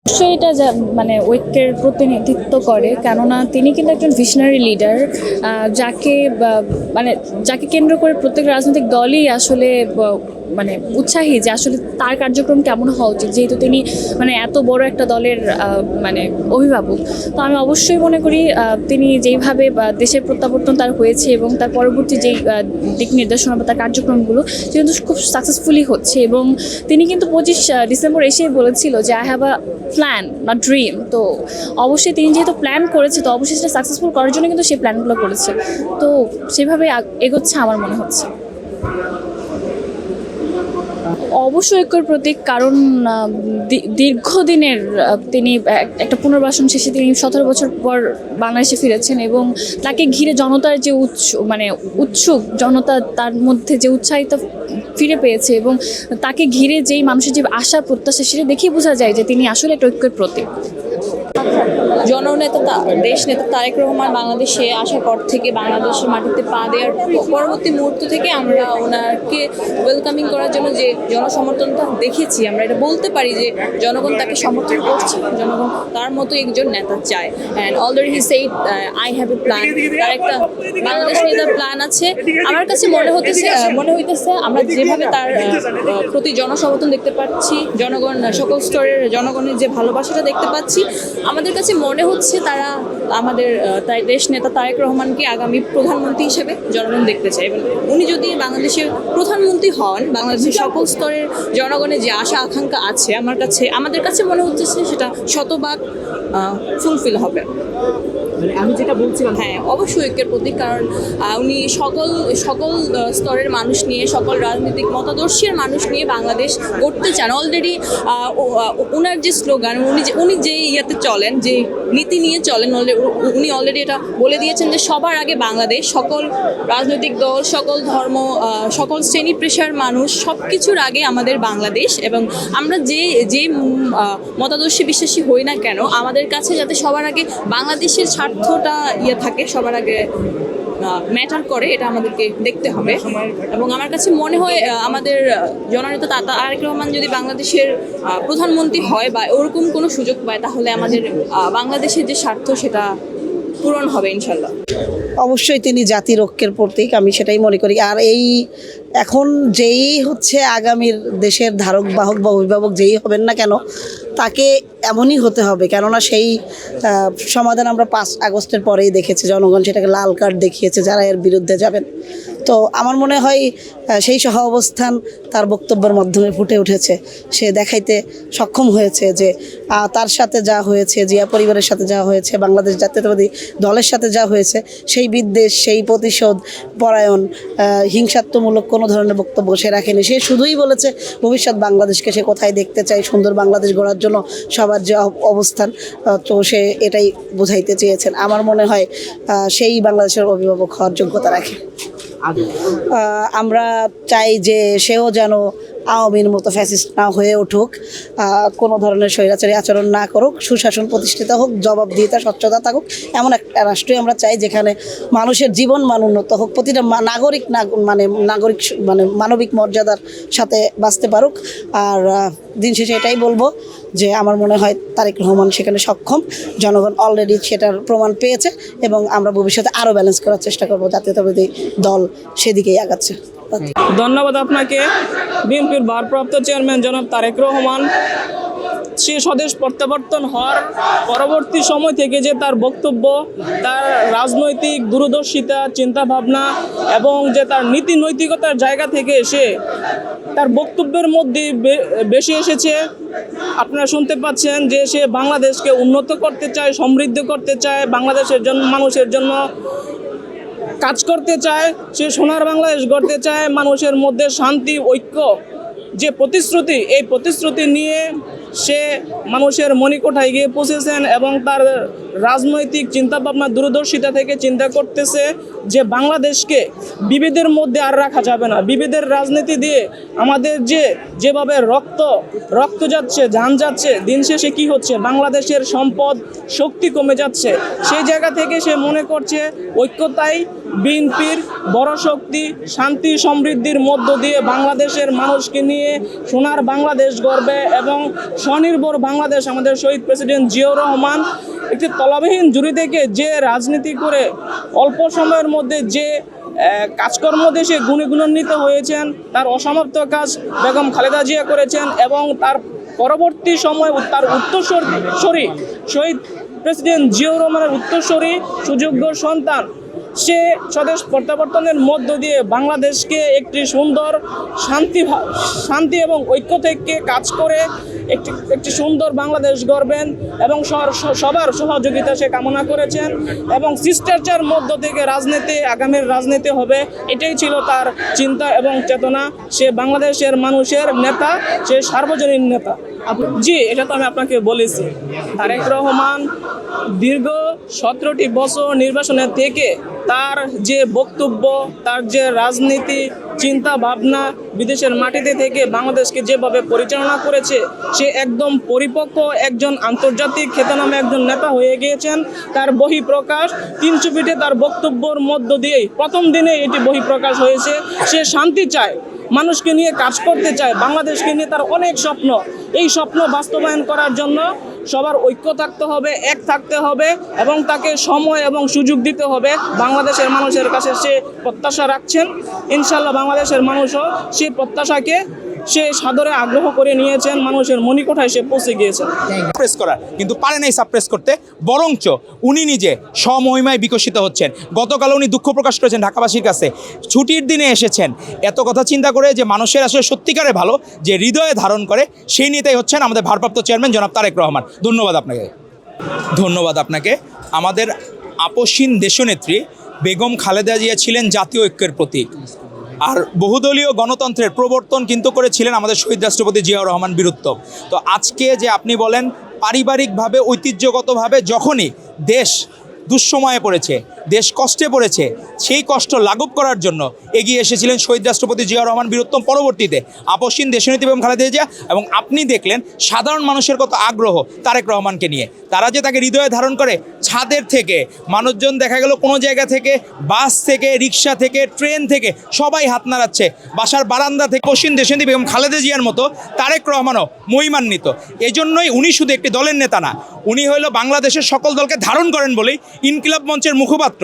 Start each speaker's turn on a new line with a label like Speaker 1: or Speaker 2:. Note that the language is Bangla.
Speaker 1: অবশ্যই এটা মানে ঐক্যের প্রতিনিধিত্ব করে, কেননা তিনি কিন্তু একজন ভিশনারি লিডার, যাকে মানে যাকে কেন্দ্র করে প্রত্যেক রাজনৈতিক দলই আসলে মানে উৎসাহী যে আসলে তার কার্যক্রম কেমন হওয়া উচিত, যেহেতু তিনি মানে এত বড় একটা দলের মানে অভিভাবক। তো আমি অবশ্যই মনে করি তিনি যেইভাবে দেশের প্রত্যাবর্তন তার হয়েছে এবং তার পরবর্তী যেই দিক নির্দেশনা বা তার কার্যক্রমগুলো কিন্তু খুব সাকসেসফুলি হচ্ছে। এবং তিনি কিন্তু 25 ডিসেম্বর এসেই বলেছিল যে আই হ্যাভ আ প্ল্যান বা ড্রিম। তো অবশ্যই তিনি যেহেতু প্ল্যান করেছে, তো অবশ্যই সেটা সাকসেসফুল করার জন্য কিন্তু সেই প্ল্যানগুলো করেছে। তো সেভাবে এগোচ্ছে আমার মনে হচ্ছে। অবশ্যই ঐক্যের প্রতীক, কারণ দীর্ঘদিনের তিনি একটা পুনর্বাসন শেষে তিনি 17 বছর পর বাংলাদেশে ফিরেছেন এবং তাকে ঘিরে জনতার যে উৎসুক জনতা, তার মধ্যে যে উৎসাহিত ফিরে পেয়েছে এবং তাকে ঘিরে যেই মানুষের যে আশা প্রত্যাশা, সেটা দেখেই বোঝা যায় যে তিনি আসলে একটা ঐক্যের প্রতীক।
Speaker 2: জননেতা দেশ নেতা তারেক রহমান বাংলাদেশে আসার পর থেকে বাংলাদেশের মাটিতে পা দেওয়ার পরবর্তী মুহূর্ত থেকে আমরা ওনাকে ওয়েলকামিং করার জন্য যে জনসমর্থনটা দেখেছি, আমরা এটা বলতে পারি যে জনগণ তাকে সমর্থন করছে, জনগণ তার মতো একজন নেতা চায়। And already he said I have a plan, তার একটা বাংলাদেশ নেতার প্ল্যান আছে। আমার কাছে মনে হইতেছে আমরা যেভাবে তার প্রতি জনসমর্থন দেখতে পাচ্ছি, জনগণ সকল স্তরের জনগণের যে ভালোবাসাটা দেখতে পাচ্ছি, আমাদের কাছে মনে হচ্ছে তারা আমাদের দেশ নেতা তারেক রহমানকে আগামী প্রধানমন্ত্রী হিসেবে জনগণ দেখতে চায়। এবং উনি যদি বাংলাদেশের প্রধানমন্ত্রী হন, বাংলাদেশের সকল স্তরের জনগণের যে আশা আকাঙ্ক্ষা আছে আমাদের কাছে মনে হচ্ছে সেটা শতভাগ ফুলফিল হবে।
Speaker 3: আমি যেটা বলছিলাম,
Speaker 2: হ্যাঁ, অবশ্যই ঐক্যের প্রতীক, কারণ উনি সকল স্তরের মানুষ নিয়ে, সকল রাজনৈতিক মতাদর্শের মানুষ নিয়ে বাংলাদেশ গড়তে চান। অলরেডি ওনার যে স্লোগান, উনি যে ইয়াতে চলেন, যে নীতি নিয়ে চলেন, উনি অলরেডি এটা বলে দিয়েছেন যে সবার আগে বাংলাদেশ, সকল রাজনৈতিক দল, সকল ধর্ম, সকল শ্রেণী পেশার মানুষ, সব কিছুর আগে আমাদের বাংলাদেশ। এবং আমরা যে মতাদর্শে বিশ্বাসী হই না কেন, আমাদের কাছে যাতে সবার আগে বাংলাদেশের স্বার্থটা থাকে, সবার আগে ম্যাটার করে, এটা আমাদেরকে দেখতে হবে। এবং আমার কাছে মনে হয় আমাদের জননেতা তারেক রহমান যদি বাংলাদেশের প্রধানমন্ত্রী হয় বা ওরকম কোনো সুযোগ পায়, তাহলে আমাদের বাংলাদেশের যে স্বার্থ সেটা পূরণ হবে ইনশাল্লাহ।
Speaker 4: অবশ্যই তিনি জাতির ঐক্যের প্রতীক, আমি সেটাই মনে করি। আর এখন যেই হচ্ছে আগামীর দেশের ধারক বাহক বা অভিভাবক যেই হবেন না কেন, তাকে এমনই হতে হবে, কেননা সেই সমাধান আমরা 5 আগস্টের পরেই দেখেছি, জনগণ সেটাকে লাল কার্ড দেখিয়েছে যারা এর বিরুদ্ধে যাবেন। তো আমার মনে হয় সেই সহ অবস্থান তার বক্তব্যের মাধ্যমে ফুটে উঠেছে, সে দেখাইতে সক্ষম হয়েছে যে তার সাথে যা হয়েছে, জিয়া পরিবারের সাথে যা হয়েছে, বাংলাদেশ জাতীয়তাবাদী দলের সাথে যা হয়েছে, সেই বিদ্বেষ, সেই প্রতিশোধ পরায়ণ, হিংসাত্মমূলক কোনো ধরনের বক্তব্য সে রাখেনি। সে শুধুই বলেছে ভবিষ্যৎ বাংলাদেশকে সে কোথায় দেখতে চায়, সুন্দর বাংলাদেশ গড়ার জন্য সবার যে অবস্থান, তো সে এটাই বোঝাইতে চেয়েছেন। আমার মনে হয় সেই বাংলাদেশের অভিভাবক হওয়ার যোগ্যতা রাখে। আমরা চাই যে সেও যেন আওয়ামীর মতো ফ্যাসিস্ট না হয়ে উঠুক, কোনো ধরনের স্বৈরাচারী আচরণ না করুক, সুশাসন প্রতিষ্ঠিত হোক, জবাবদিহিতা স্বচ্ছতা থাকুক, এমন একটা রাষ্ট্রই আমরা চাই যেখানে মানুষের জীবন মান উন্নত হোক, প্রতিটা নাগরিক মানবিক মর্যাদার সাথে বাঁচতে পারুক। আর দিন শেষে এটাই বলবো যে আমার মনে হয় তারেক রহমান সেখানে সক্ষম, জনগণ অলরেডি সেটার প্রমাণ পেয়েছে এবং আমরা ভবিষ্যতে আরও ব্যালেন্স করার চেষ্টা করব, জাতীয়তাবাদী দল সেদিকেই আগাচ্ছে।
Speaker 3: ধন্যবাদ আপনাকে। বিএনপির ভারপ্রাপ্ত চেয়ারম্যান জনাব তারেক রহমান সে স্বদেশ প্রত্যাবর্তন হওয়ার পরবর্তী সময় থেকে যে তার বক্তব্য, তার রাজনৈতিক দূরদর্শিতা, চিন্তাভাবনা এবং যে তার নীতি নৈতিকতার জায়গা থেকে সে তার বক্তব্যের মধ্যে বেশি এসেছে। আপনারা শুনতে পাচ্ছেন যে সে বাংলাদেশকে উন্নত করতে চায়, সমৃদ্ধ করতে চায়, বাংলাদেশের জন্য, মানুষের জন্য কাজ করতে চায়, সে সোনার বাংলাদেশ গড়তে চায়, মানুষের মধ্যে শান্তি, ঐক্য যে প্রতিশ্রুতি, এই প্রতিশ্রুতি নিয়ে সে মানুষের মণিকোঠায় গিয়ে পৌঁছেছেন এবং তার রাজনৈতিক চিন্তাভাবনা দূরদর্শিতা থেকে চিন্তা করতেছে যে বাংলাদেশকে বিভেদের মধ্যে আর রাখা যাবে না। বিভেদের রাজনীতি দিয়ে আমাদের যেভাবে রক্ত যাচ্ছে, জান যাচ্ছে, দিন শেষে কী হচ্ছে, বাংলাদেশের সম্পদ শক্তি কমে যাচ্ছে। সেই জায়গা থেকে সে মনে করছে ঐক্যতাই বিএনপির বড় শক্তি, শান্তি সমৃদ্ধির মধ্য দিয়ে বাংলাদেশের মানুষকে নিয়ে সোনার বাংলাদেশ গড়বে এবং স্বনির্ভর বাংলাদেশ। আমাদের শহীদ প্রেসিডেন্ট জিয়াউর রহমান একটি তলাবিহীন জুড়ি থেকে যে রাজনীতি করে অল্প সময়ের মধ্যে যে কাজকর্ম দেশে গুণান্বিত হয়েছেন, তার অসমাপ্ত কাজ বেগম খালেদা জিয়া করেছেন এবং তার পরবর্তী সময় তার উত্তরসূরি শহীদ প্রেসিডেন্ট জিয়াউর রহমানের উত্তরসূরি সুযোগ্য সন্তান, সে স্বদেশ প্রত্যাবর্তনের মধ্য দিয়ে বাংলাদেশকে একটি সুন্দর শান্তি এবং ঐক্য থেকে কাজ করে একটি সুন্দর বাংলাদেশ গড়বেন এবং সবার সহযোগিতা সে কামনা করেছেন এবং শিষ্টাচার মধ্য থেকে আগামীর রাজনীতি হবে, এটাই ছিল তার চিন্তা এবং চেতনা। সে বাংলাদেশের মানুষের নেতা, সে সার্বজনীন নেতা। জি, এটা তো আমি আপনাকে বলেছি। তারেক রহমান দীর্ঘ 17টি বছর নির্বাচনে থেকে তার যে বক্তব্য, তার যে রাজনীতি চিন্তা ভাবনা, বিদেশের মাটিতে থেকে বাংলাদেশকে যেভাবে পরিচালনা করেছে, সে একদম পরিপক্ক একজন আন্তর্জাতিক খ্যাতনামা একজন নেতা হয়ে গিয়েছেন। তার বহিঃপ্রকাশ 300 ফিটে তার বক্তব্যের মধ্য দিয়েই প্রথম দিনে এটি বহিঃপ্রকাশ হয়েছে। সে শান্তি চায়, মানুষকে নিয়ে কাজ করতে চায়, বাংলাদেশকে নিয়ে তার অনেক স্বপ্ন। এই স্বপ্ন বাস্তবায়ন করার জন্য সবার ঐক্য থাকতে হবে, এক থাকতে হবে এবং তাকে সময় এবং সুযোগ দিতে হবে। বাংলাদেশের মানুষের কাছে সে প্রত্যাশা রাখছেন, ইনশাল্লাহ বাংলাদেশের মানুষও সেই প্রত্যাশাকে সে সাদরে আগ্রহ করে নিয়েছেন, মানুষের মনিকোঠায় সে পৌঁছে গিয়েছেন।
Speaker 5: সাপ্রেস করার কিন্তু পারে নাই সাপ্রেস করতে, বরঞ্চ উনি নিজে স্বমহিমায় বিকশিত হচ্ছেন। গতকাল উনি দুঃখ প্রকাশ করেছেন ঢাকাবাসীর কাছে, ছুটির দিনে এসেছেন এত কথা চিন্তা করে যে মানুষের আসলে সত্যিকারে ভালো যে হৃদয়ে ধারণ করে, সেই নেতাই হচ্ছেন আমাদের ভারপ্রাপ্ত চেয়ারম্যান জনাব তারেক রহমান। ধন্যবাদ আপনাকে। আমাদের আপসহীন দেশনেত্রী বেগম খালেদা জিয়া ছিলেন জাতীয় ঐক্যের প্রতীক, আর বহুদলীয় গণতন্ত্রের প্রবর্তন কিন্তু করেছিলেন আমাদের শহীদ রাষ্ট্রপতি জিয়াউর রহমান বীরুত্তম। তো আজকে যে আপনি বলেন পারিবারিকভাবে ঐতিহ্যগতভাবে যখনই দেশ দুঃসময়ে পড়েছে, দেশ কষ্টে পড়েছে, সেই কষ্ট লাঘব করার জন্য এগিয়ে এসেছিলেন শহীদ রাষ্ট্রপতি জিয়াউর রহমান বীরুত্তম, পরবর্তীতে আপসহীন দেশনেত্রী বেগম খালেদা জিয়া। এবং আপনি দেখলেন সাধারণ মানুষের কত আগ্রহ তারেক রহমানকে নিয়ে, তারা যে তাকে হৃদয়ে ধারণ করে। ছাদের থেকে মানুষজন দেখা গেল কোনো জায়গা থেকে, বাস থেকে, রিক্সা থেকে, ট্রেন থেকে সবাই হাত নাড়াচ্ছে, বাসার বারান্দা থেকে। আপসহীন দেশনেত্রী বেগম খালেদা জিয়ার মতো তারেক রহমানও মহিমান্বিত। এই জন্যই উনি শুধু একটি দলের নেতা না, উনি হলো বাংলাদেশের সকল দলকে ধারণ করেন বলেই ইনকিলাব মঞ্চের মুখপাত্র।